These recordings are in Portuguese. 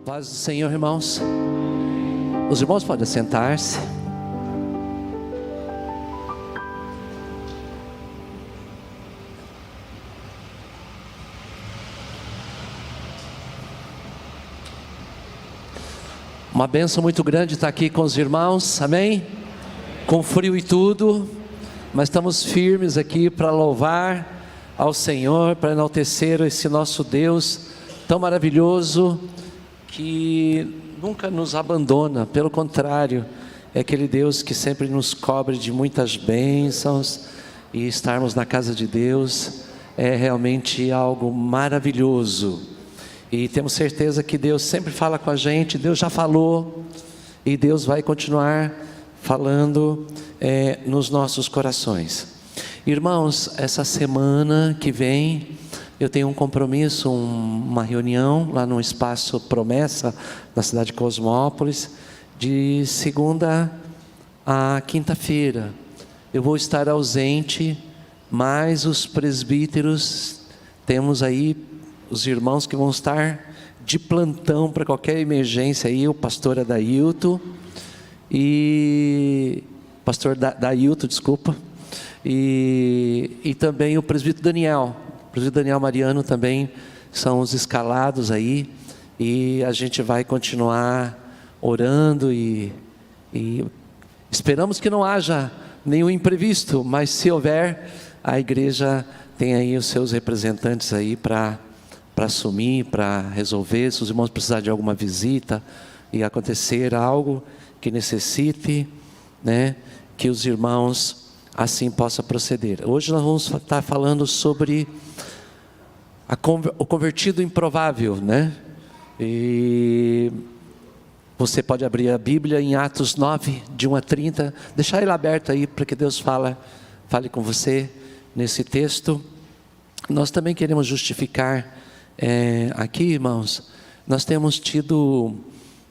Paz do Senhor, irmãos. Os irmãos podem sentar-se. Uma bênção muito grande estar aqui com os irmãos, amém? Com frio e tudo, mas estamos firmes aqui para louvar ao Senhor, para enaltecer esse nosso Deus tão maravilhoso, que nunca nos abandona, pelo contrário, é aquele Deus que sempre nos cobre de muitas bênçãos, e estarmos na casa de Deus é realmente algo maravilhoso, e temos certeza que Deus sempre fala com a gente. Deus já falou, e Deus vai continuar falando nos nossos corações. Irmãos, essa semana que vem, eu tenho um compromisso, uma reunião lá no Espaço Promessa, na cidade de Cosmópolis, de segunda a quinta-feira. Eu vou estar ausente, mas os presbíteros, temos aí os irmãos que vão estar de plantão para qualquer emergência aí, o pastor Adailton, e também o presbítero Daniel. O presbítero Daniel Mariano também são os escalados aí, e a gente vai continuar orando e esperamos que não haja nenhum imprevisto, mas se houver, a igreja tem aí os seus representantes aí para assumir, para resolver. Se os irmãos precisarem de alguma visita e acontecer algo que necessite, né, que os irmãos assim possam proceder. Hoje nós vamos estar falando sobre o convertido improvável, né? E você pode abrir a Bíblia em Atos 9, de 1 a 30, deixar ele aberto aí para que Deus fale com você nesse texto. Nós também queremos justificar aqui, irmãos, nós temos tido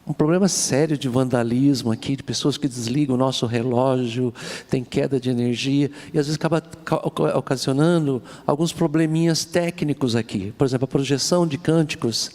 um problema sério de vandalismo aqui, de pessoas que desligam o nosso relógio, tem queda de energia, e às vezes acaba ocasionando alguns probleminhas técnicos aqui. Por exemplo, a projeção de cânticos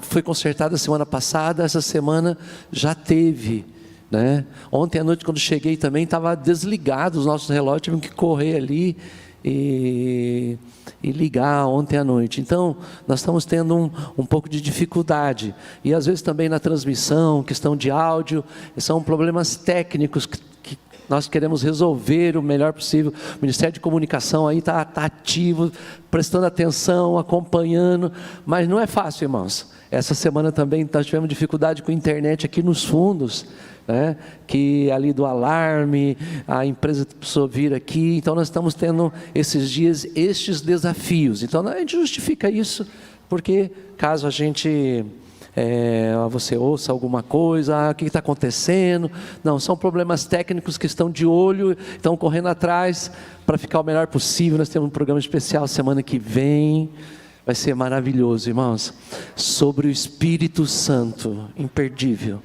foi consertada semana passada, essa semana já teve, né? Ontem à noite, quando cheguei também, estava desligado os nossos relógios, tivemos que correr ali e ligar ontem à noite. Então nós estamos tendo um pouco de dificuldade, e às vezes também na transmissão, questão de áudio, são problemas técnicos que nós queremos resolver o melhor possível. O Ministério de Comunicação aí está ativo, prestando atenção, acompanhando, mas não é fácil, irmãos. Essa semana também nós tivemos dificuldade com a internet aqui nos fundos, né? Que ali do alarme, a empresa precisou vir aqui. Então nós estamos tendo esses dias estes desafios. Então a gente justifica isso, porque caso a gente você ouça alguma coisa, o que está acontecendo? Não, são problemas técnicos que estão de olho, estão correndo atrás para ficar o melhor possível. Nós temos um programa especial semana que vem, vai ser maravilhoso, irmãos, sobre o Espírito Santo, imperdível.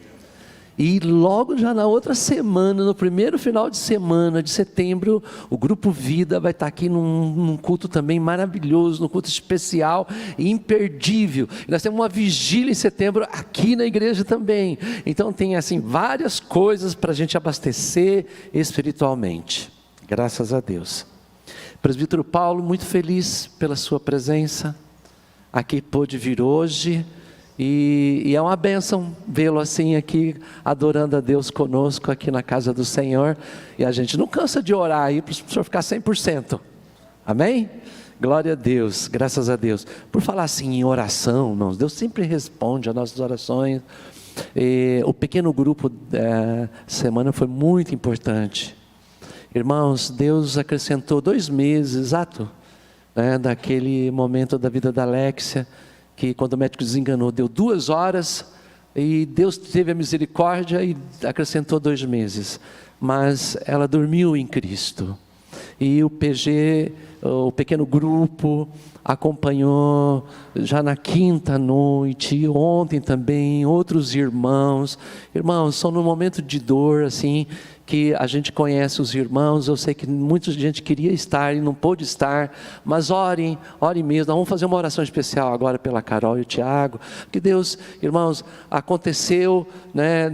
E logo já na outra semana, no primeiro final de semana de setembro, o Grupo Vida vai estar aqui num culto também maravilhoso, num culto especial e imperdível. E nós temos uma vigília em setembro aqui na igreja também. Então tem assim várias coisas para a gente abastecer espiritualmente. Graças a Deus. Presbítero Paulo, muito feliz pela sua presença. Aqui pôde vir hoje. E é uma bênção vê-lo assim aqui, adorando a Deus conosco aqui na casa do Senhor. E a gente não cansa de orar aí para o senhor ficar 100%. Amém? Glória a Deus, graças a Deus. Por falar assim em oração, irmãos, Deus sempre responde às nossas orações. O pequeno grupo da semana foi muito importante. Irmãos, Deus acrescentou 2 meses, exato, né, daquele momento da vida da Alexia, que quando o médico desenganou, deu 2 horas, e Deus teve a misericórdia e acrescentou 2 meses, mas ela dormiu em Cristo, e o PG, o pequeno grupo, acompanhou já na quinta noite, ontem também, outros irmãos. Irmãos, são num momento de dor, assim, que a gente conhece os irmãos. Eu sei que muita gente queria estar e não pôde estar, mas orem mesmo. Nós vamos fazer uma oração especial agora pela Carol e o Tiago, que Deus, irmãos, aconteceu, né,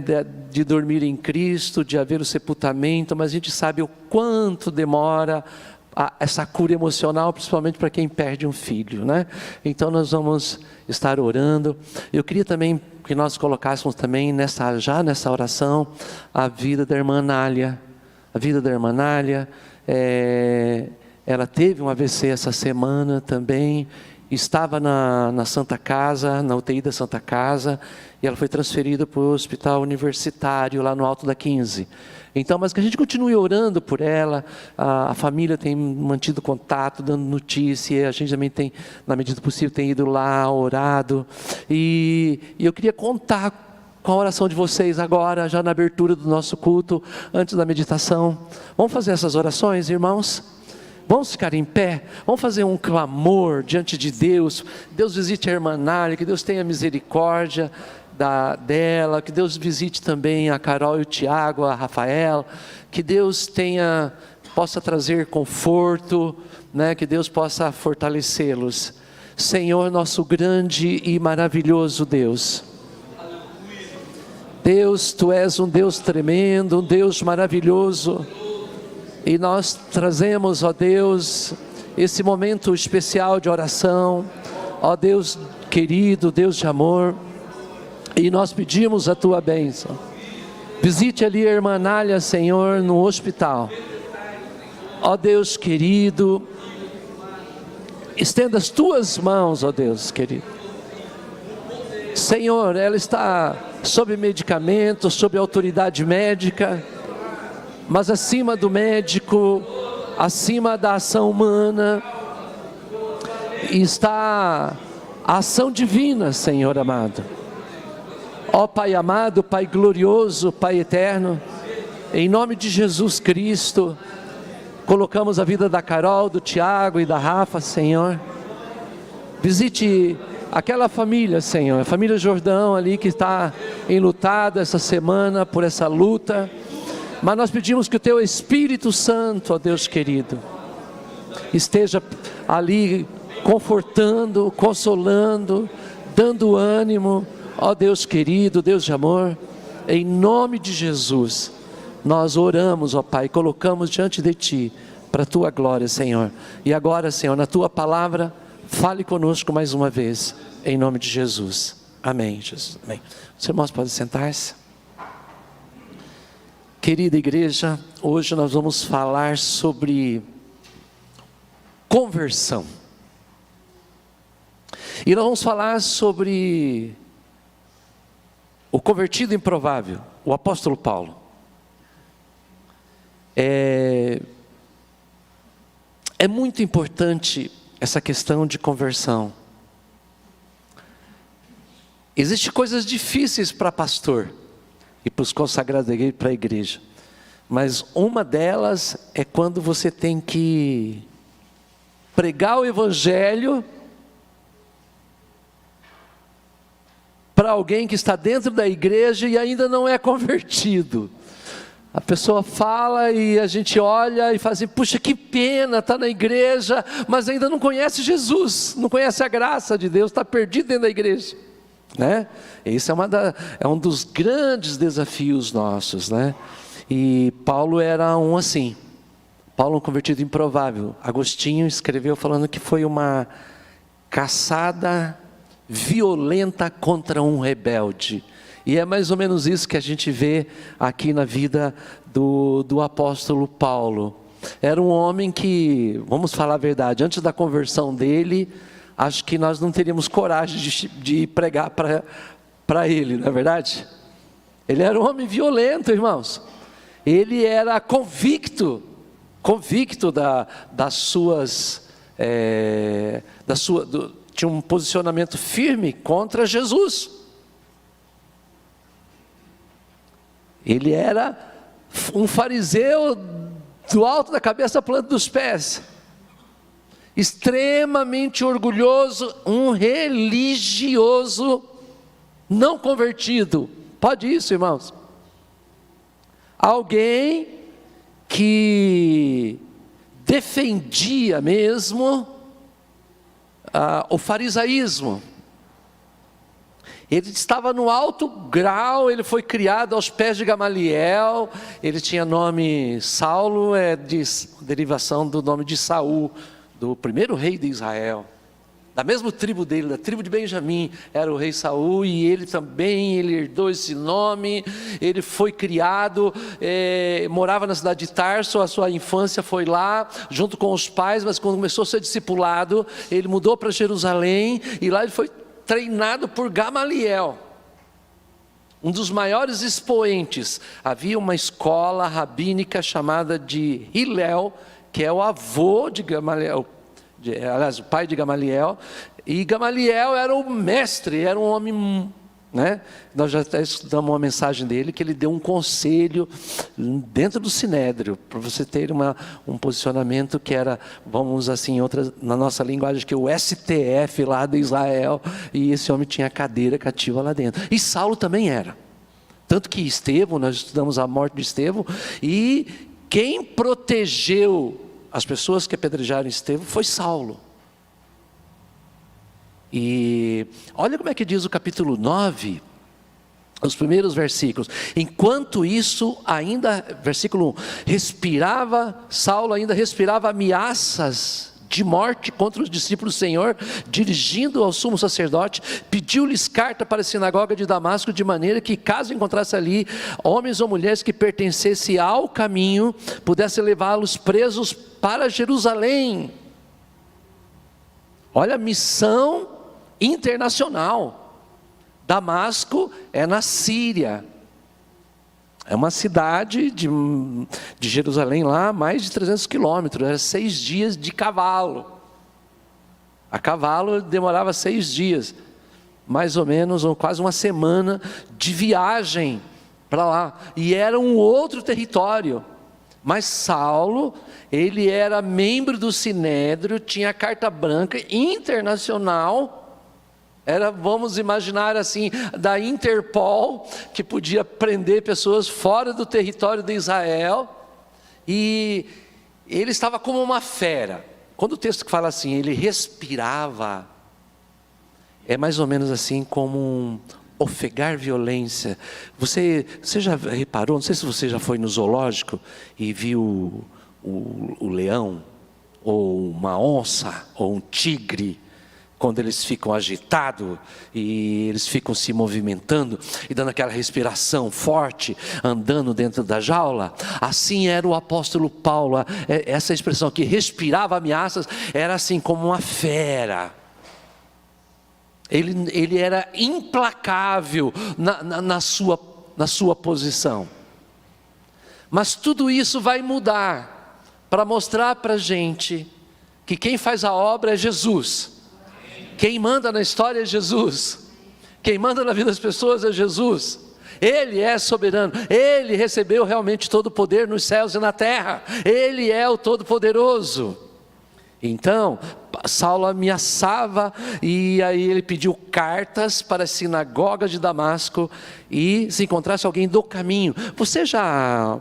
de dormir em Cristo, de haver o sepultamento, mas a gente sabe o quanto demora essa cura emocional, principalmente para quem perde um filho, né? Então nós vamos estar orando. Eu queria também que nós colocássemos também já nessa oração a vida da irmã Nália. A vida da irmã Nália, ela teve um AVC essa semana também, estava na Santa Casa, na UTI da Santa Casa, e ela foi transferida para o hospital universitário lá no Alto da 15. Então, mas que a gente continue orando por ela. A família tem mantido contato, dando notícia, a gente também tem, na medida do possível, tem ido lá, orado, e eu queria contar com a oração de vocês agora, já na abertura do nosso culto, antes da meditação. Vamos fazer essas orações, irmãos? Vamos ficar em pé, vamos fazer um clamor diante de Deus. Deus visite a irmã Nália, que Deus tenha misericórdia dela, que Deus visite também a Carol e o Tiago, a Rafael, que Deus possa trazer conforto, né? Que Deus possa fortalecê-los. Senhor, nosso grande e maravilhoso Deus, Deus, Tu és um Deus tremendo, um Deus maravilhoso, e nós trazemos, ó Deus, esse momento especial de oração, ó Deus querido, Deus de amor, e nós pedimos a Tua bênção. Visite ali a irmã Nália, Senhor, no hospital. Ó Deus querido, estenda as Tuas mãos, ó Deus querido. Senhor, ela está sob medicamento, sob autoridade médica, mas acima do médico, acima da ação humana, está a ação divina, Senhor amado. Ó Pai amado, Pai glorioso, Pai eterno, em nome de Jesus Cristo, colocamos a vida da Carol, do Tiago e da Rafa, Senhor. Visite aquela família, Senhor, a família Jordão ali que está enlutada essa semana por essa luta, mas nós pedimos que o Teu Espírito Santo, ó Deus querido, esteja ali confortando, consolando, dando ânimo. Ó Deus querido, Deus de amor, em nome de Jesus, nós oramos, ó Pai, colocamos diante de Ti, para a Tua glória, Senhor. E agora, Senhor, na Tua palavra, fale conosco mais uma vez, em nome de Jesus. Amém, Jesus. Amém. Os irmãos podem sentar-se. Querida igreja, hoje nós vamos falar sobre conversão. E nós vamos falar sobre o convertido improvável, o apóstolo Paulo. É muito importante essa questão de conversão. Existem coisas difíceis para pastor e para os consagrados da igreja, para a igreja. Mas uma delas é quando você tem que pregar o evangelho para alguém que está dentro da igreja e ainda não é convertido. A pessoa fala e a gente olha e fala assim: puxa, que pena, está na igreja, mas ainda não conhece Jesus, não conhece a graça de Deus, está perdido dentro da igreja, né? Esse é um dos grandes desafios nossos, né? E Paulo era um assim. Paulo, um convertido improvável. Agostinho escreveu falando que foi uma caçada violenta contra um rebelde. E é mais ou menos isso que a gente vê aqui na vida do apóstolo Paulo. Era um homem que, vamos falar a verdade, antes da conversão dele, acho que nós não teríamos coragem de pregar para ele, não é verdade? Ele era um homem violento, irmãos. Ele era convicto das suas, tinha um posicionamento firme contra Jesus. Ele era um fariseu do alto da cabeça à planta dos pés. extremamente orgulhoso, um religioso não convertido. Pode isso, irmãos? Alguém que defendia mesmo o farisaísmo. Ele estava no alto grau, ele foi criado aos pés de Gamaliel, ele tinha nome Saulo, de derivação do nome de Saul, do primeiro rei de Israel. Da mesma tribo dele, da tribo de Benjamim, era o rei Saul, e ele também, ele herdou esse nome. Ele foi criado, morava na cidade de Tarso, a sua infância foi lá, junto com os pais, mas quando começou a ser discipulado, ele mudou para Jerusalém, e lá ele foi treinado por Gamaliel, um dos maiores expoentes. Havia uma escola rabínica chamada de Hillel, que é o avô de Gamaliel, aliás, o pai de Gamaliel, e Gamaliel era o mestre, era um homem, né? Nós já até estudamos uma mensagem dele, que ele deu um conselho dentro do Sinédrio, para você ter um posicionamento que era, vamos assim, na nossa linguagem, que o STF lá de Israel, e esse homem tinha cadeira cativa lá dentro, e Saulo também era, tanto que Estevão, nós estudamos a morte de Estevão, e quem protegeu as pessoas que apedrejaram Estevão foi Saulo. E olha como é que diz o capítulo 9, os primeiros versículos. Enquanto isso, ainda, versículo 1, Saulo ainda respirava ameaças de morte contra os discípulos do Senhor, dirigindo ao sumo sacerdote, pediu-lhes carta para a sinagoga de Damasco, de maneira que, caso encontrasse ali homens ou mulheres que pertencessem ao caminho, pudesse levá-los presos para Jerusalém. Olha a missão internacional. Damasco é na Síria, é uma cidade de Jerusalém lá, mais de 300 quilômetros, era 6 dias de cavalo. A cavalo demorava 6 dias, mais ou menos, ou quase uma semana de viagem para lá, e era um outro território. Mas Saulo, ele era membro do Sinédrio, tinha carta branca internacional, vamos imaginar assim, da Interpol, que podia prender pessoas fora do território de Israel, e ele estava como uma fera. Quando o texto fala assim, ele respirava, é mais ou menos assim como ofegar violência. Você já reparou, não sei se você já foi no zoológico e viu o leão, ou uma onça, ou um tigre, quando eles ficam agitados e eles ficam se movimentando e dando aquela respiração forte, andando dentro da jaula. Assim era o apóstolo Paulo. Essa expressão que respirava ameaças era assim como uma fera. Ele era implacável na sua posição. Mas tudo isso vai mudar para mostrar para a gente que quem faz a obra é Jesus. Quem manda na história é Jesus. Quem manda na vida das pessoas é Jesus. Ele é soberano. Ele recebeu realmente todo o poder nos céus e na terra. Ele é o Todo-Poderoso. Então, Saulo ameaçava, e aí ele pediu cartas para a sinagoga de Damasco, e se encontrasse alguém do caminho. Você já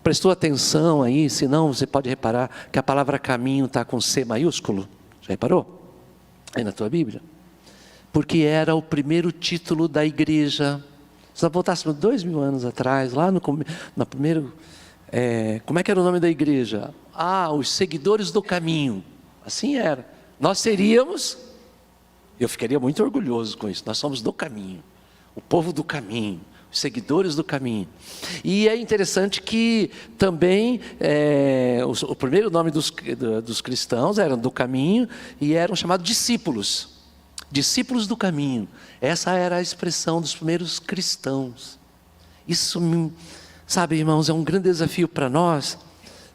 prestou atenção aí? Se não, você pode reparar que a palavra caminho está com C maiúsculo. Já reparou? Aí na tua Bíblia, porque era o primeiro título da igreja. Se nós voltássemos 2000 anos atrás, lá no primeiro, como é que era o nome da igreja? Os seguidores do caminho. Assim era. Nós seríamos, eu ficaria muito orgulhoso com isso, nós somos do caminho, o povo do caminho, os seguidores do caminho. E é interessante que também o primeiro nome dos cristãos era do caminho, e eram chamados discípulos do caminho. Essa era a expressão dos primeiros cristãos. Isso, sabe, irmãos, é um grande desafio para nós,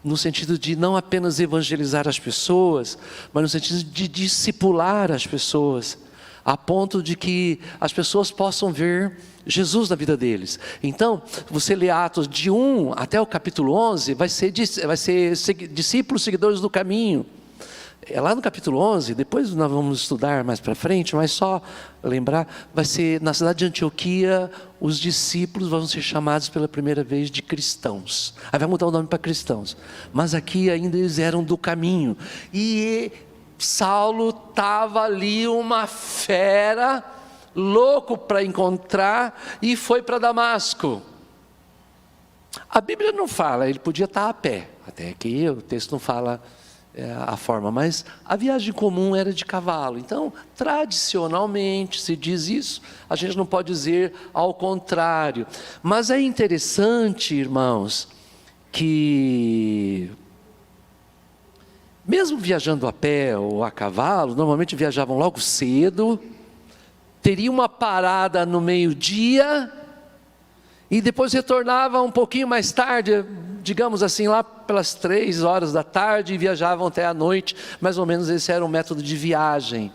no sentido de não apenas evangelizar as pessoas, mas no sentido de discipular as pessoas, a ponto de que as pessoas possam ver Jesus na vida deles. Então, você lê Atos de 1 até o capítulo 11, vai ser discípulos, seguidores do caminho. É lá no capítulo 11, depois nós vamos estudar mais para frente, mas só lembrar, vai ser na cidade de Antioquia, os discípulos vão ser chamados pela primeira vez de cristãos. Aí vai mudar o nome para cristãos, mas aqui ainda eles eram do caminho, e Saulo estava ali uma fera, louco para encontrar, e foi para Damasco. A Bíblia não fala, ele podia estar a pé, até aqui o texto não fala a forma, mas a viagem comum era de cavalo. Então, tradicionalmente se diz isso, a gente não pode dizer ao contrário. Mas é interessante, irmãos, que mesmo viajando a pé ou a cavalo, normalmente viajavam logo cedo, teria uma parada no meio-dia, e depois retornava um pouquinho mais tarde, digamos assim, lá pelas 3 horas da tarde, e viajavam até a noite. Mais ou menos esse era o método de viagem.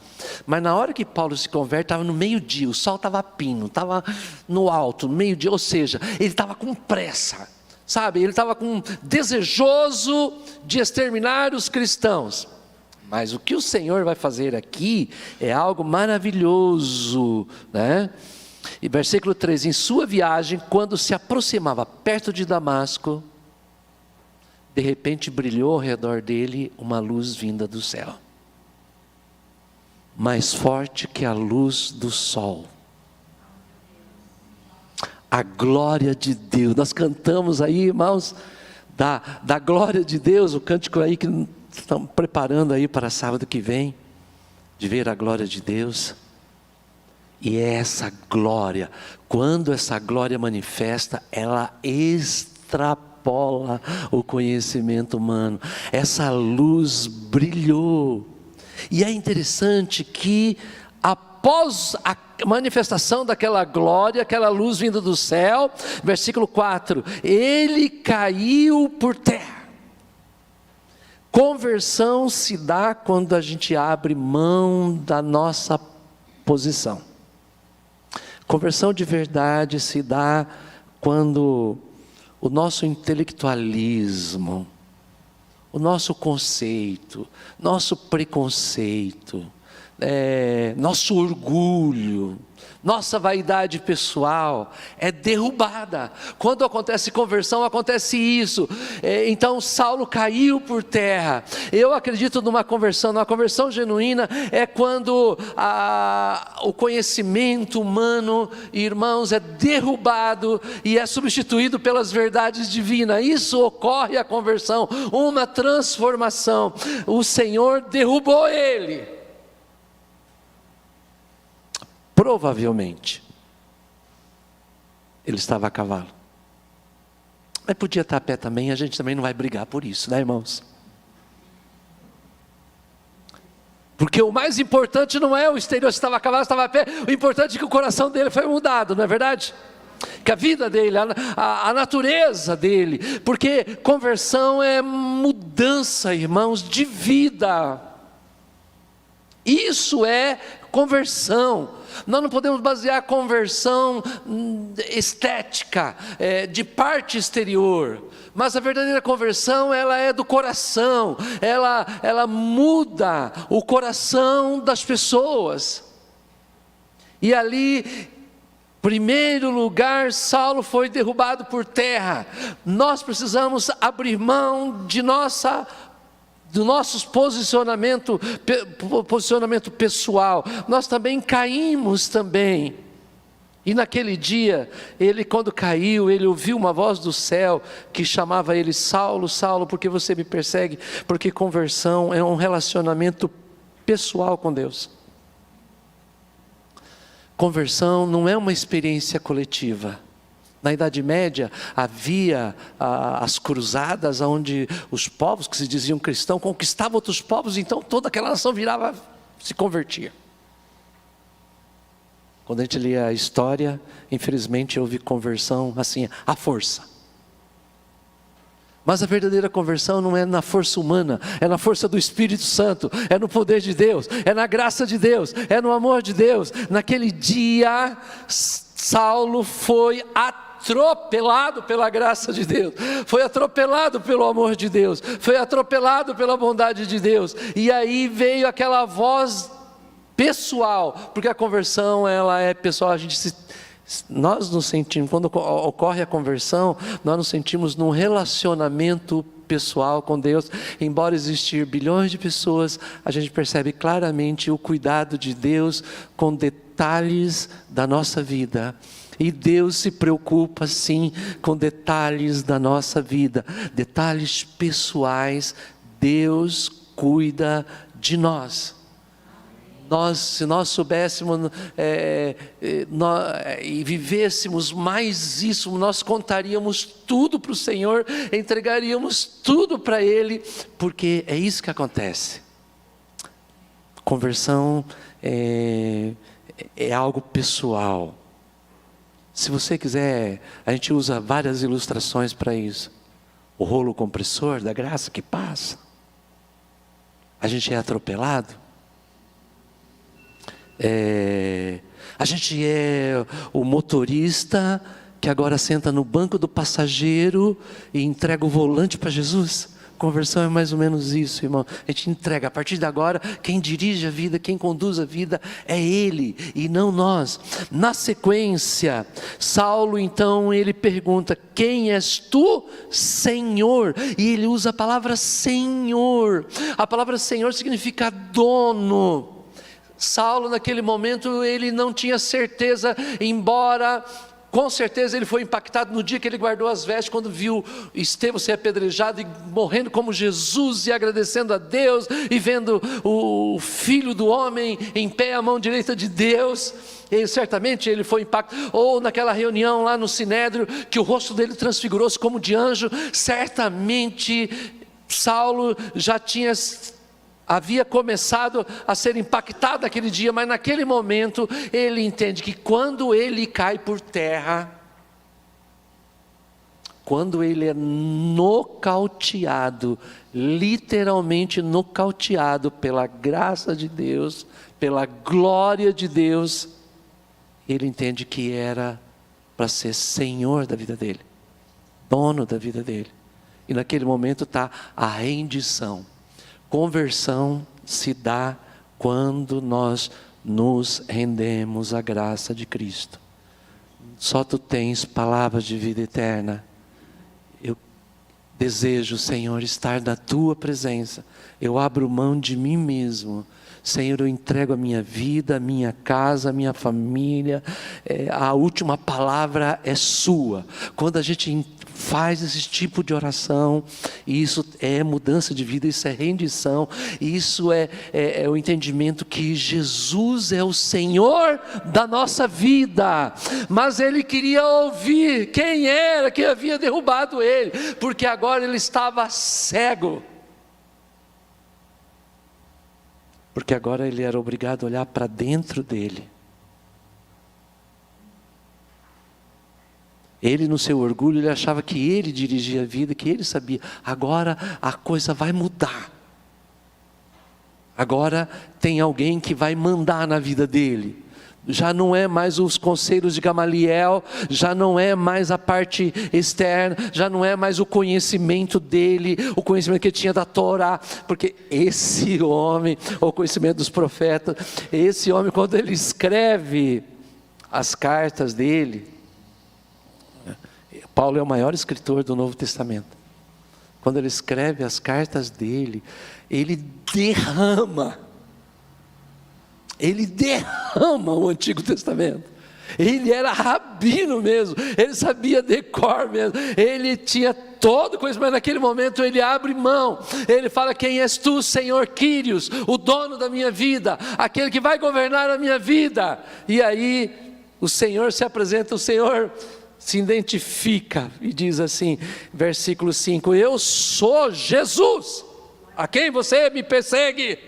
Mas na hora que Paulo se converte, estava no meio-dia, o sol estava a pino, estava no alto, no meio-dia, ou seja, ele estava com pressa, sabe? Ele estava desejoso de exterminar os cristãos. Mas o que o Senhor vai fazer aqui é algo maravilhoso, né? E versículo 3, em sua viagem, quando se aproximava perto de Damasco, de repente brilhou ao redor dele uma luz vinda do céu, mais forte que a luz do sol. A glória de Deus, nós cantamos aí, irmãos, da glória de Deus, o cântico aí que estamos preparando aí para sábado que vem, de ver a glória de Deus. E é essa glória, quando essa glória manifesta, ela extrapola o conhecimento humano. Essa luz brilhou. E é interessante que após a manifestação daquela glória, aquela luz vinda do céu, versículo 4, ele caiu por terra. Conversão se dá quando a gente abre mão da nossa posição. Conversão de verdade se dá quando o nosso intelectualismo, o nosso conceito, nosso preconceito, nosso orgulho, nossa vaidade pessoal é derrubada. Quando acontece conversão, acontece isso. Então Saulo caiu por terra. Eu acredito numa conversão genuína é quando o conhecimento humano, irmãos, é derrubado e é substituído pelas verdades divinas. Isso ocorre a conversão, uma transformação. O Senhor derrubou ele. Provavelmente, ele estava a cavalo, mas podia estar a pé também. A gente também não vai brigar por isso, né, irmãos? Porque o mais importante não é o exterior, se estava a cavalo, se estava a pé. O importante é que o coração dele foi mudado, não é verdade? Que a vida dele, a natureza dele, porque conversão é mudança, irmãos, de vida. Isso é conversão. Nós não podemos basear a conversão estética, de parte exterior, mas a verdadeira conversão, ela é do coração, ela muda o coração das pessoas. E ali, primeiro lugar, Saulo foi derrubado por terra. Nós precisamos abrir mão do nosso posicionamento pessoal. Nós também caímos também. E naquele dia, ele quando caiu, ele ouviu uma voz do céu que chamava ele: Saulo, Saulo, por que você me persegue? Porque conversão é um relacionamento pessoal com Deus. Conversão não é uma experiência coletiva. Na Idade Média havia as cruzadas, onde os povos que se diziam cristãos conquistavam outros povos, então toda aquela nação virava, se convertia. Quando a gente lê a história, infelizmente houve conversão assim, à força. Mas a verdadeira conversão não é na força humana, é na força do Espírito Santo, é no poder de Deus, é na graça de Deus, é no amor de Deus. Naquele dia, Saulo foi atropelado pela graça de Deus, foi atropelado pelo amor de Deus, foi atropelado pela bondade de Deus. E aí veio aquela voz pessoal, porque a conversão ela é pessoal, nós nos sentimos, quando ocorre a conversão, nós nos sentimos num relacionamento pessoal com Deus. Embora existir bilhões de pessoas, a gente percebe claramente o cuidado de Deus com detalhes da nossa vida. E Deus se preocupa sim com detalhes da nossa vida, detalhes pessoais. Deus cuida de nós. Se nós soubéssemos e vivêssemos mais isso, nós contaríamos tudo para o Senhor, entregaríamos tudo para Ele, porque é isso que acontece. Conversão é algo pessoal. Se você quiser, a gente usa várias ilustrações para isso. O rolo compressor da graça que passa. A gente é atropelado. A gente é o motorista que agora senta no banco do passageiro e entrega o volante para Jesus. Conversão é mais ou menos isso, irmão. A gente entrega, a partir de agora, quem dirige a vida, quem conduz a vida é Ele e não nós. Na sequência, Saulo então ele pergunta: quem és tu, Senhor? E ele usa a palavra Senhor. A palavra Senhor significa dono. Saulo naquele momento ele não tinha certeza, embora com certeza ele foi impactado no dia que ele guardou as vestes, quando viu Estevão ser apedrejado e morrendo como Jesus e agradecendo a Deus e vendo o Filho do Homem em pé à mão direita de Deus. Certamente ele foi impactado. Ou naquela reunião lá no Sinédrio, que o rosto dele transfigurou-se como de anjo. Certamente Saulo havia começado a ser impactado naquele dia, mas naquele momento ele entende que quando ele cai por terra, quando ele é nocauteado, literalmente nocauteado pela graça de Deus, pela glória de Deus, ele entende que era para ser Senhor da vida dele, dono da vida dele. E naquele momento está a rendição. Conversão se dá quando nós nos rendemos à graça de Cristo. Só tu tens palavras de vida eterna. Eu desejo, Senhor, estar na tua presença. Eu abro mão de mim mesmo. Senhor, eu entrego a minha vida, a minha casa, a minha família. A última palavra é sua. Quando a gente faz esse tipo de oração, isso é mudança de vida, isso é rendição, isso é o entendimento que Jesus é o Senhor da nossa vida. Mas ele queria ouvir quem era que havia derrubado ele, porque agora ele estava cego. Porque agora ele era obrigado a olhar para dentro dele. Ele, no seu orgulho, ele achava que ele dirigia a vida, que ele sabia. Agora a coisa vai mudar. Agora tem alguém que vai mandar na vida dele. Já não é mais os conselhos de Gamaliel, já não é mais a parte externa, já não é mais o conhecimento dele, o conhecimento que ele tinha da Torá, porque esse homem, o conhecimento dos profetas, esse homem, quando ele escreve as cartas dele, Paulo é o maior escritor do Novo Testamento. Quando ele escreve as cartas dele, ele derrama o Antigo Testamento. Ele era rabino mesmo, ele sabia decor mesmo, ele tinha todo conhecimento, mas naquele momento ele abre mão, ele fala: quem és tu, Senhor Quírios, o dono da minha vida, aquele que vai governar a minha vida. E aí o Senhor se apresenta, o Senhor se identifica e diz assim, versículo 5: eu sou Jesus, a quem você me persegue.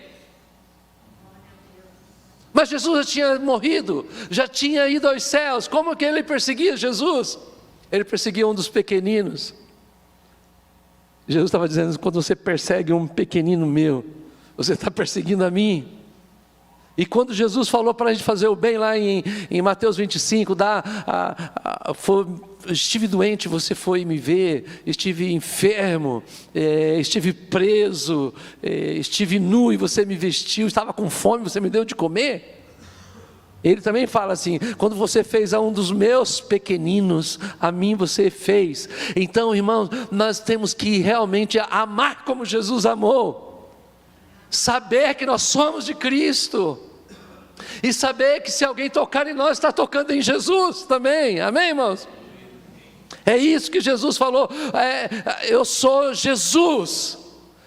Mas Jesus já tinha morrido, já tinha ido aos céus. Como que ele perseguia Jesus? Ele perseguia um dos pequeninos. Jesus estava dizendo: quando você persegue um pequenino meu, você está perseguindo a mim. E quando Jesus falou para a gente fazer o bem lá em Mateus 25, estive doente, você foi me ver, estive enfermo, estive preso, estive nu e você me vestiu, estava com fome, você me deu de comer. Ele também fala assim: quando você fez a um dos meus pequeninos, a mim você fez. Então, irmãos, nós temos que realmente amar como Jesus amou, saber que nós somos de Cristo, e saber que se alguém tocar em nós, está tocando em Jesus também, amém, irmãos? É isso que Jesus falou, eu sou Jesus,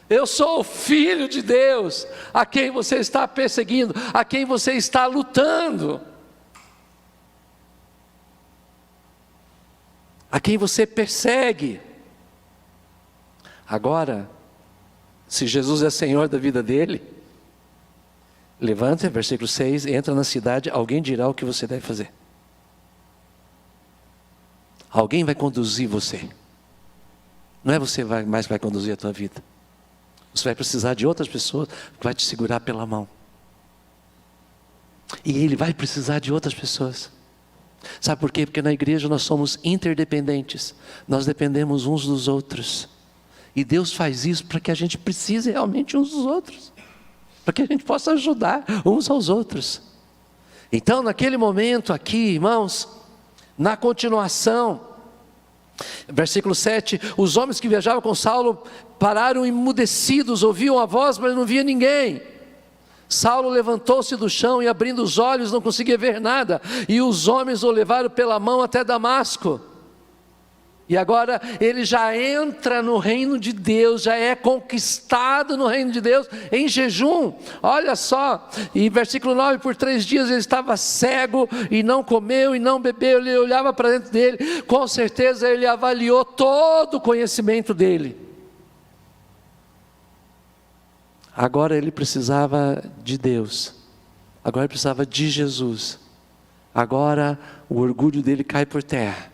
eu sou o Filho de Deus, a quem você está perseguindo, a quem você está lutando, a quem você persegue. Agora, se Jesus é Senhor da vida dele, levanta, versículo 6, entra na cidade, alguém dirá o que você deve fazer. Alguém vai conduzir você, não é você mais que vai conduzir a tua vida. Você vai precisar de outras pessoas que vai te segurar pela mão. E ele vai precisar de outras pessoas. Sabe por quê? Porque na igreja nós somos interdependentes. Nós dependemos uns dos outros. E Deus faz isso para que a gente precise realmente uns dos outros. Para que a gente possa ajudar uns aos outros. Então, naquele momento aqui, irmãos, na continuação, versículo 7, os homens que viajavam com Saulo pararam emudecidos, ouviam a voz, mas não via ninguém. Saulo levantou-se do chão e, abrindo os olhos, não conseguia ver nada, e os homens o levaram pela mão até Damasco. E agora ele já entra no reino de Deus, já é conquistado no reino de Deus em jejum. Olha só, e versículo 9, por 3 dias ele estava cego e não comeu e não bebeu. Ele olhava para dentro dele, com certeza ele avaliou todo o conhecimento dele. Agora ele precisava de Deus, agora ele precisava de Jesus. Agora o orgulho dele cai por terra.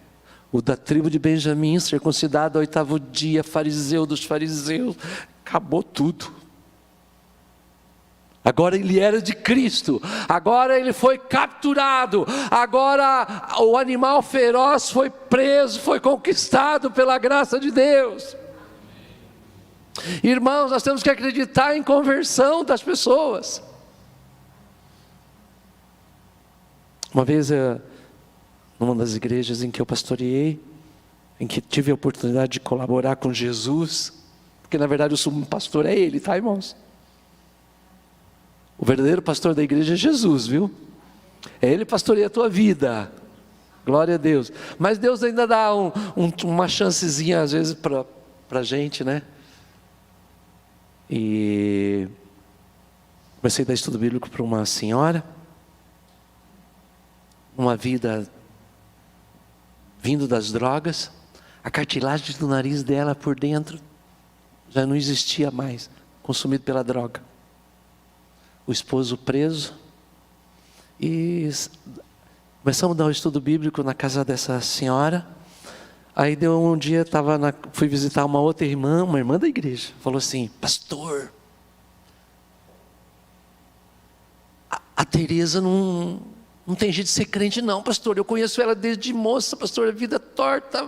O da tribo de Benjamim, circuncidado ao 8º dia, fariseu dos fariseus, acabou tudo. Agora ele era de Cristo, agora ele foi capturado, agora o animal feroz foi preso, foi conquistado pela graça de Deus. Irmãos, nós temos que acreditar em conversão das pessoas. Uma vez numa das igrejas em que eu pastoreei, em que tive a oportunidade de colaborar com Jesus, porque na verdade o sumo pastor é ele, tá, irmãos? O verdadeiro pastor da igreja é Jesus, viu? É ele que pastoreia a tua vida, glória a Deus. Mas Deus ainda dá uma chancezinha às vezes para a gente, né? E comecei a dar estudo bíblico para uma senhora, uma vida vindo das drogas, a cartilagem do nariz dela por dentro já não existia mais, consumido pela droga. O esposo preso, e começamos a dar um estudo bíblico na casa dessa senhora. Aí deu um dia, fui visitar uma outra irmã, uma irmã da igreja, falou assim: pastor, a Tereza não tem jeito de ser crente não, pastor, eu conheço ela desde moça, pastor, a vida torta,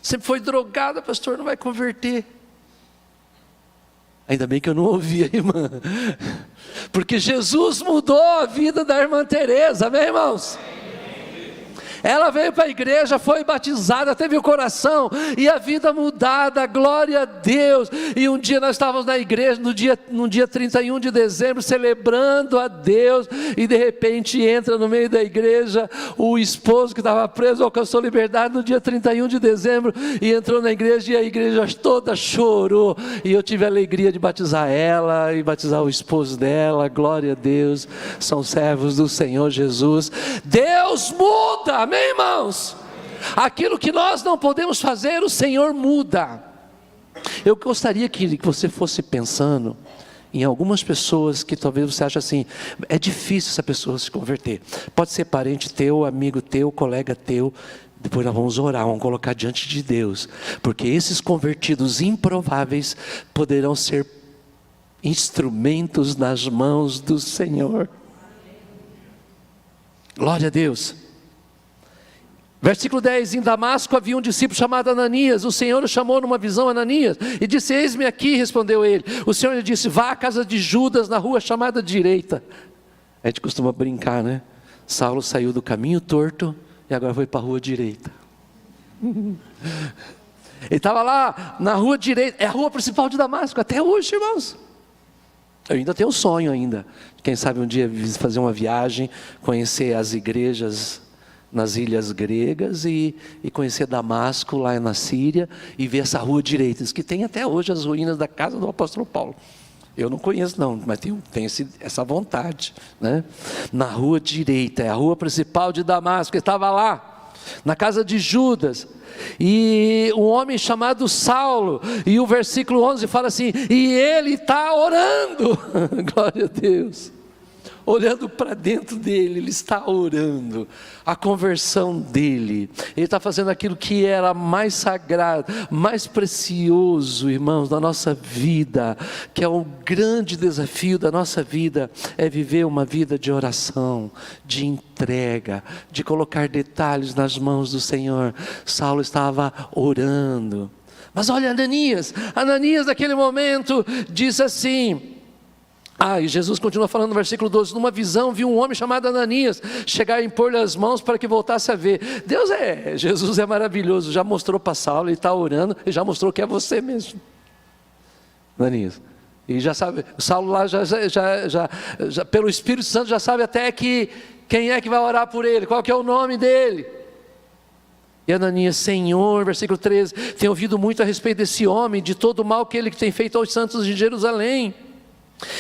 sempre foi drogada, pastor, não vai converter. Ainda bem que eu não ouvi a irmã, porque Jesus mudou a vida da irmã Tereza, amém, irmãos? Ela veio para a igreja, foi batizada, teve o coração e a vida mudada, glória a Deus. E um dia nós estávamos na igreja, no dia 31 de dezembro, celebrando a Deus, e de repente entra no meio da igreja o esposo que estava preso, alcançou liberdade no dia 31 de dezembro, e entrou na igreja, e a igreja toda chorou, e eu tive a alegria de batizar ela, e batizar o esposo dela, glória a Deus, são servos do Senhor Jesus. Deus muda, amém, irmãos? Aquilo que nós não podemos fazer, o Senhor muda. Eu gostaria que você fosse pensando em algumas pessoas que talvez você ache assim, é difícil essa pessoa se converter. Pode ser parente teu, amigo teu, colega teu. Depois nós vamos orar, vamos colocar diante de Deus, porque esses convertidos improváveis poderão ser instrumentos nas mãos do Senhor. Glória a Deus. Versículo 10, em Damasco havia um discípulo chamado Ananias. O Senhor o chamou numa visão, Ananias, e disse: eis-me aqui, respondeu ele. O Senhor lhe disse: vá à casa de Judas, na rua chamada direita. A gente costuma brincar, né? Saulo saiu do caminho torto e agora foi para a rua direita. Ele estava lá na rua direita, é a rua principal de Damasco, até hoje, irmãos. Eu ainda tenho um sonho ainda, quem sabe um dia fazer uma viagem, conhecer as igrejas nas ilhas gregas e conhecer Damasco lá na Síria e ver essa rua direita, que tem até hoje as ruínas da casa do apóstolo Paulo. Eu não conheço não, mas tenho essa vontade, né? Na rua direita, é a rua principal de Damasco. Ele estava lá, na casa de Judas, e um homem chamado Saulo, e o versículo 11 fala assim: e ele está orando, glória a Deus, olhando para dentro dele, ele está orando, a conversão dele, ele está fazendo aquilo que era mais sagrado, mais precioso, irmãos, na nossa vida, que é um grande desafio da nossa vida, é viver uma vida de oração, de entrega, de colocar detalhes nas mãos do Senhor. Saulo estava orando, mas olha Ananias naquele momento disse assim, e Jesus continua falando no versículo 12: numa visão viu um homem chamado Ananias chegar e impor-lhe as mãos para que voltasse a ver. Jesus é maravilhoso, já mostrou para Saulo, ele está orando, e já mostrou que é você mesmo, Ananias. E já sabe, Saulo lá já pelo Espírito Santo já sabe até quem é que vai orar por ele, qual que é o nome dele. E Ananias: Senhor, versículo 13, tenho ouvido muito a respeito desse homem, de todo o mal que ele tem feito aos santos de Jerusalém.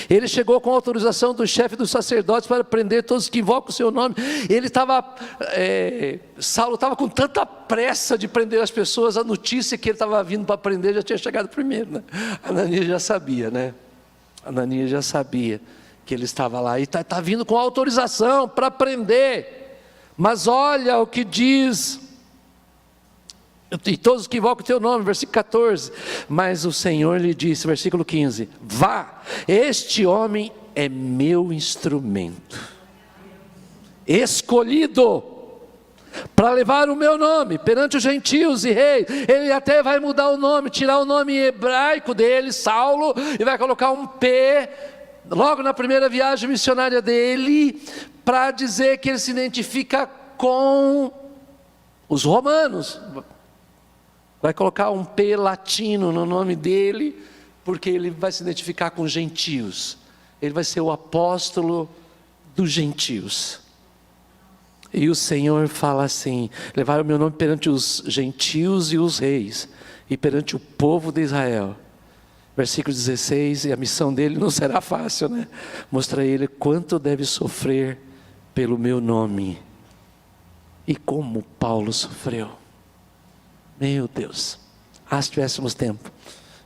Ele chegou com autorização do chefe dos sacerdotes para prender todos que invocam o seu nome. Saulo estava com tanta pressa de prender as pessoas, a notícia que ele estava vindo para prender já tinha chegado primeiro, né? Ananias já sabia, né? Ananias já sabia que ele estava lá, e está vindo com autorização para prender. Mas olha o que diz: e todos que invocam o teu nome, versículo 14, mas o Senhor lhe disse, versículo 15, vá, este homem é meu instrumento, escolhido, para levar o meu nome perante os gentios e reis. Ele até vai mudar o nome, tirar o nome hebraico dele, Saulo, e vai colocar um P, logo na primeira viagem missionária dele, para dizer que ele se identifica com os romanos. Vai colocar um P latino no nome dele, porque ele vai se identificar com os gentios. Ele vai ser o apóstolo dos gentios. E o Senhor fala assim: levar o meu nome perante os gentios e os reis, e perante o povo de Israel. Versículo 16, e a missão dele não será fácil, né? Mostra a ele quanto deve sofrer pelo meu nome. E como Paulo sofreu. Meu Deus, se tivéssemos tempo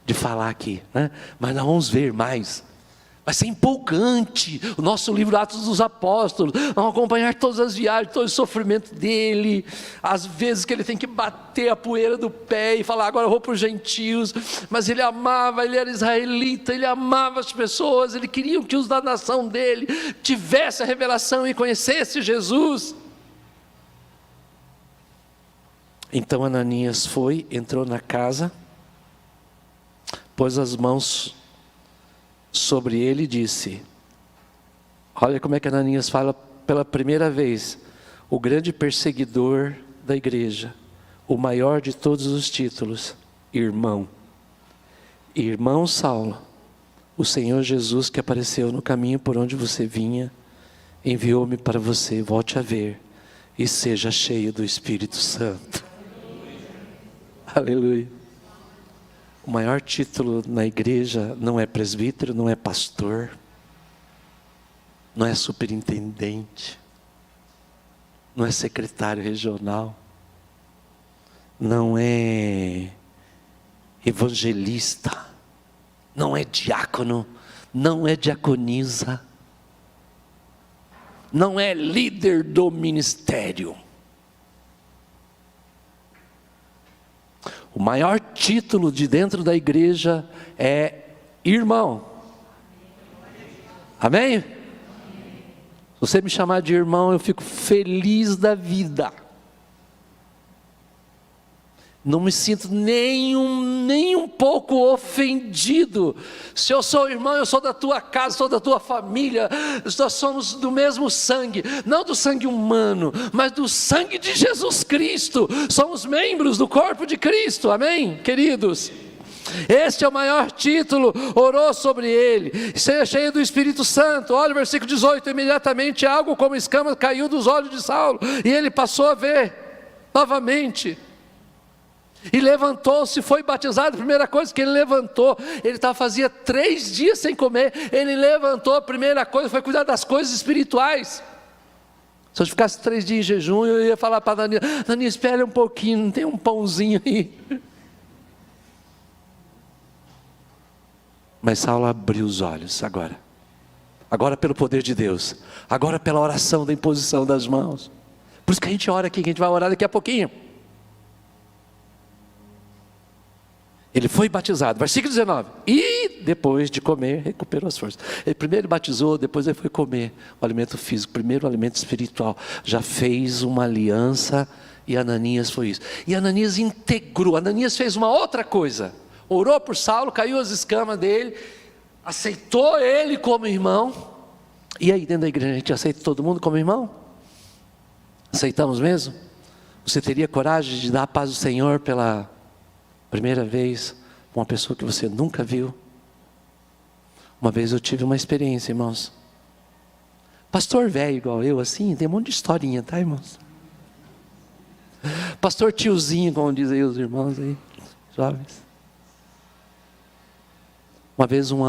de falar aqui, né? Mas nós vamos ver mais. Vai ser empolgante o nosso livro Atos dos Apóstolos. Vamos acompanhar todas as viagens, todo o sofrimento dele, as vezes que ele tem que bater a poeira do pé e falar: agora eu vou para os gentios. Mas ele amava, ele era israelita, ele amava as pessoas, ele queria que os da nação dele tivessem a revelação e conhecessem Jesus. Então Ananias foi, entrou na casa, pôs as mãos sobre ele e disse: olha como é que Ananias fala pela primeira vez, o grande perseguidor da igreja, o maior de todos os títulos, irmão Saulo, o Senhor Jesus que apareceu no caminho por onde você vinha, enviou-me para você, volte a ver e seja cheio do Espírito Santo. Aleluia. O maior título na igreja não é presbítero, não é pastor, não é superintendente, não é secretário regional, não é evangelista, não é diácono, não é diaconisa, não é líder do ministério. O maior título de dentro da igreja é irmão. Amém? Se você me chamar de irmão, eu fico feliz da vida. Não me sinto nem um pouco ofendido. Se eu sou irmão, eu sou da tua casa, sou da tua família. Nós somos do mesmo sangue, não do sangue humano, mas do sangue de Jesus Cristo. Somos membros do corpo de Cristo, amém, queridos? Este é o maior título. Orou sobre ele, seja cheio do Espírito Santo. Olha o versículo 18: imediatamente algo como escama caiu dos olhos de Saulo, e ele passou a ver novamente. E levantou-se, foi batizado. A primeira coisa que ele levantou, ele fazia 3 dias sem comer. Ele levantou, a primeira coisa foi cuidar das coisas espirituais. Se eu ficasse 3 dias em jejum, eu ia falar para a Dani, espere um pouquinho, não tem um pãozinho aí? Mas Saulo abriu os olhos agora pelo poder de Deus, agora pela oração da imposição das mãos. Por isso que a gente ora aqui, que a gente vai orar daqui a pouquinho. Ele foi batizado, versículo 19, e depois de comer, recuperou as forças. Ele primeiro batizou, depois ele foi comer o alimento físico, primeiro o alimento espiritual. Já fez uma aliança, e Ananias foi isso. E Ananias integrou, Ananias fez uma outra coisa. Orou por Saulo, caiu as escamas dele, aceitou ele como irmão. E aí dentro da igreja a gente aceita todo mundo como irmão? Aceitamos mesmo? Você teria coragem de dar a paz do Senhor pela primeira vez com uma pessoa que você nunca viu? Uma vez eu tive uma experiência, irmãos. Pastor velho igual eu, assim, tem um monte de historinha, tá, irmãos? Pastor tiozinho, como dizem aí os irmãos aí, jovens. Uma vez um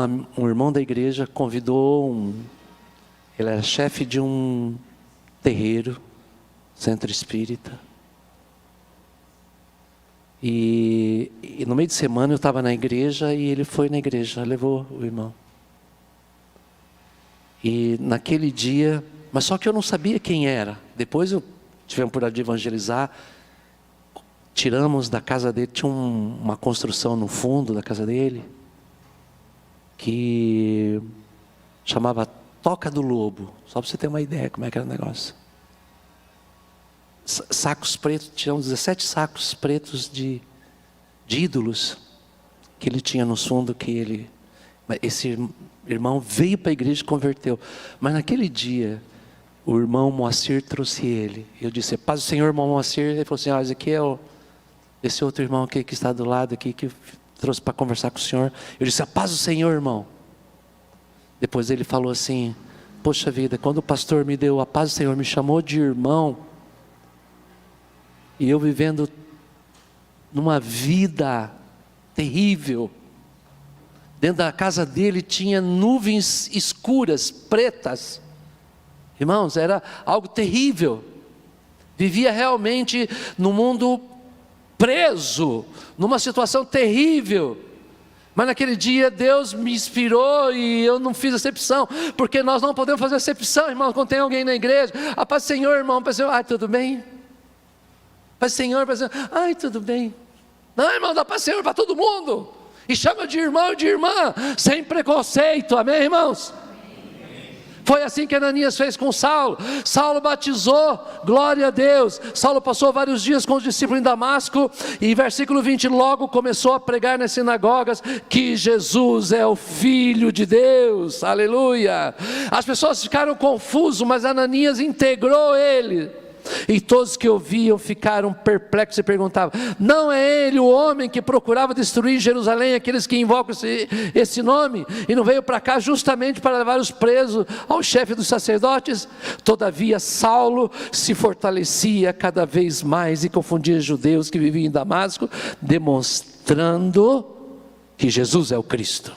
irmão da igreja convidou ele era chefe de um terreiro, centro espírita. E no meio de semana eu estava na igreja e ele foi na igreja, levou o irmão. E naquele dia, mas só que eu não sabia quem era. Depois eu tive a oportunidade de evangelizar. Tiramos da casa dele, tinha uma construção no fundo da casa dele, que chamava Toca do Lobo. Só para você ter uma ideia como é que era o negócio. Sacos pretos, tinham 17 sacos pretos de ídolos que ele tinha no fundo, esse irmão veio para a igreja e converteu. Mas naquele dia, o irmão Moacir trouxe ele. Eu disse, paz do Senhor, irmão Moacir. Ele falou assim, esse aqui é esse outro irmão aqui que está do lado aqui, que trouxe para conversar com o senhor. Eu disse, a paz do Senhor, irmão. Depois ele falou assim, poxa vida, quando o pastor me deu a paz do Senhor, me chamou de irmão, e eu vivendo numa vida terrível, dentro da casa dele tinha nuvens escuras, pretas, irmãos, era algo terrível. Vivia realmente no mundo preso, numa situação terrível. Mas naquele dia Deus me inspirou e eu não fiz acepção, porque nós não podemos fazer acepção, irmão, quando tem alguém na igreja. A paz do Senhor, irmão, paz do Senhor, tudo bem? Paz do Senhor, paz do Senhor, tudo bem. Não, irmão, dá paz do Senhor para todo mundo, e chama de irmão e de irmã, sem preconceito, amém, irmãos? Foi assim que Ananias fez com Saulo. Saulo batizou, glória a Deus. Saulo passou vários dias com os discípulos em Damasco, e versículo 20, logo começou a pregar nas sinagogas que Jesus é o Filho de Deus, aleluia. As pessoas ficaram confusas, mas Ananias integrou ele. E todos que ouviam ficaram perplexos e perguntavam, não é ele o homem que procurava destruir Jerusalém, aqueles que invocam esse nome, e não veio para cá justamente para levar os presos ao chefe dos sacerdotes? Todavia Saulo se fortalecia cada vez mais e confundia judeus que viviam em Damasco, demonstrando que Jesus é o Cristo.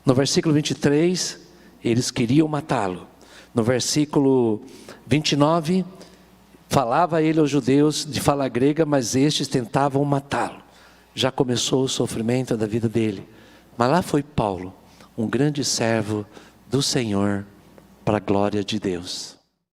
No versículo 23, eles queriam matá-lo. No versículo 29, falava ele aos judeus de fala grega, mas estes tentavam matá-lo. Já começou o sofrimento da vida dele. Mas lá foi Paulo, um grande servo do Senhor, para a glória de Deus.